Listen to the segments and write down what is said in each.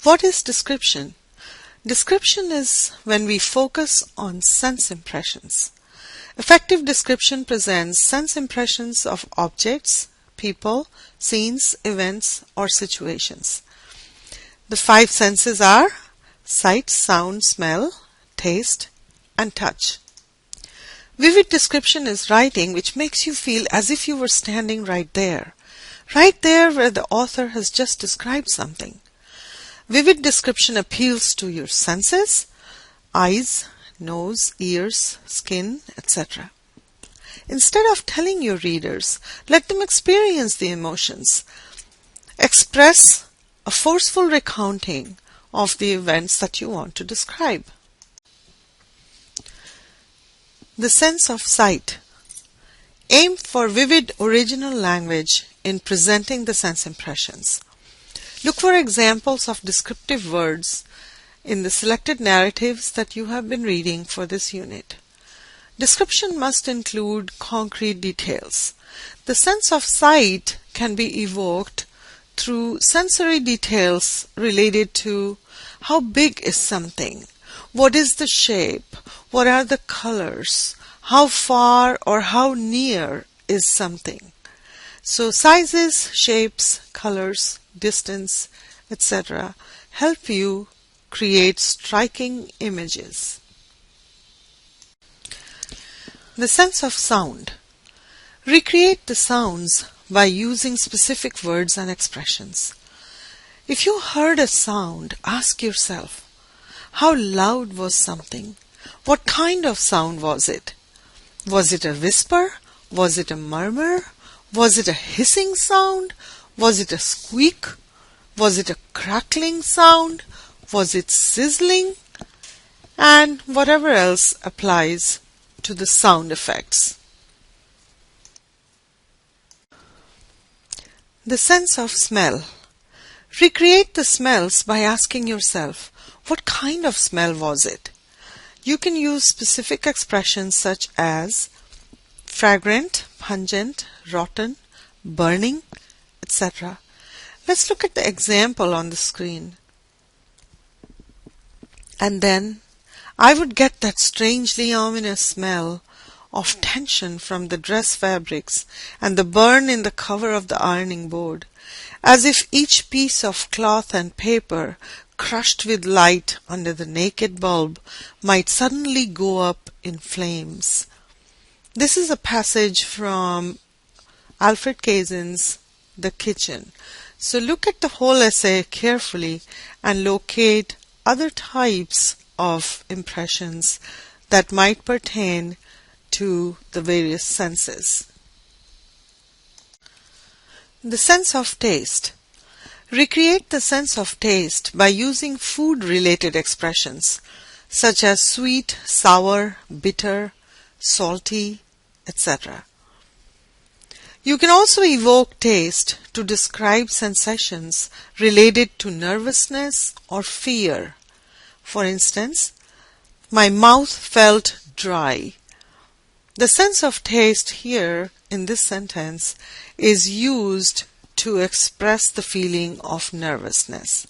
What is description? Description is when we focus on sense impressions. Effective description presents sense impressions of objects, people, scenes, events, or situations. The 5 senses are sight, sound, smell, taste, and touch. Vivid description is writing which makes you feel as if you were standing right there where the author has just described something. Vivid description appeals to your senses, eyes, nose, ears, skin, etc. Instead of telling your readers, let them experience the emotions. Express a forceful recounting of the events that you want to describe. The sense of sight. Aim for vivid original language in presenting the sense impressions. Look for examples of descriptive words in the selected narratives that you have been reading for this unit. Description must include concrete details. The sense of sight can be evoked through sensory details related to how big is something, what is the shape, what are the colors, how far or how near is something. So sizes, shapes, colors, distance, etc. help you create striking images. The sense of sound. Recreate the sounds by using specific words and expressions. If you heard a sound, ask yourself, how loud was something? What kind of sound was it? Was it a whisper? Was it a murmur? Was it a hissing sound? Was it a squeak? Was it a crackling sound? Was it sizzling? And whatever else applies to the sound effects. The sense of smell. Recreate the smells by asking yourself, what kind of smell was it? You can use specific expressions such as fragrant, pungent, rotten, burning, etc. Let's look at the example on the screen. And then I would get that strangely ominous smell of tension from the dress fabrics and the burn in the cover of the ironing board, as if each piece of cloth and paper crushed with light under the naked bulb might suddenly go up in flames. This is a passage from Alfred Kaysen's The Kitchen. So look at the whole essay carefully and locate other types of impressions that might pertain to the various senses. The sense of taste. Recreate the sense of taste by using food-related expressions such as sweet, sour, bitter, salty, etc. You can also evoke taste to describe sensations related to nervousness or fear. For instance, my mouth felt dry. The sense of taste here in this sentence is used to express the feeling of nervousness.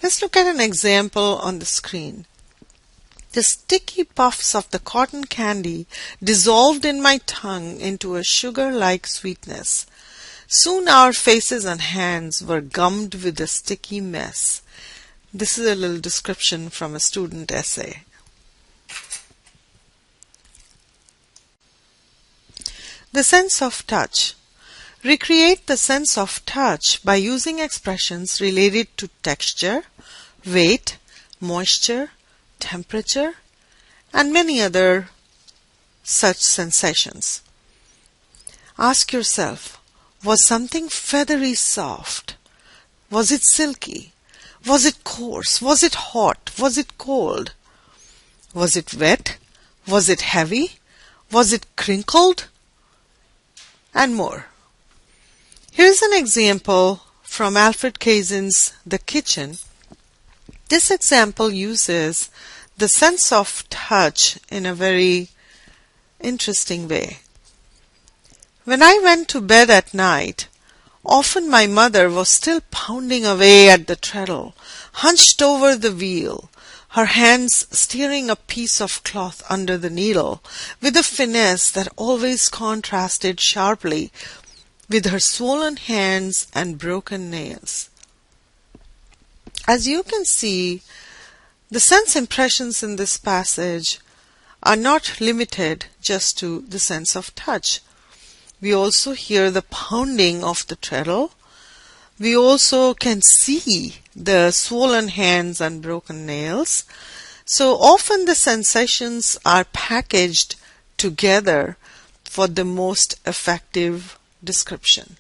Let's look at an example on the screen. The sticky puffs of the cotton candy dissolved in my tongue into a sugar-like sweetness. Soon our faces and hands were gummed with a sticky mess. This is a little description from a student essay. The sense of touch. Recreate the sense of touch by using expressions related to texture, weight, moisture, temperature, and many other such sensations. Ask yourself, was something feathery soft? Was it silky? Was it coarse? Was it hot? Was it cold? Was it wet? Was it heavy? Was it crinkled? And more. Here's an example from Alfred Kaysen's The Kitchen. This example uses the sense of touch in a very interesting way. When I went to bed at night, Often my mother was still pounding away at the treadle, hunched over the wheel, her hands steering a piece of cloth under the needle with a finesse that always contrasted sharply with her swollen hands and broken nails. As you can see, the sense impressions in this passage are not limited just to the sense of touch. We also hear the pounding of the treadle. We also can see the swollen hands and broken nails. So often the sensations are packaged together for the most effective description.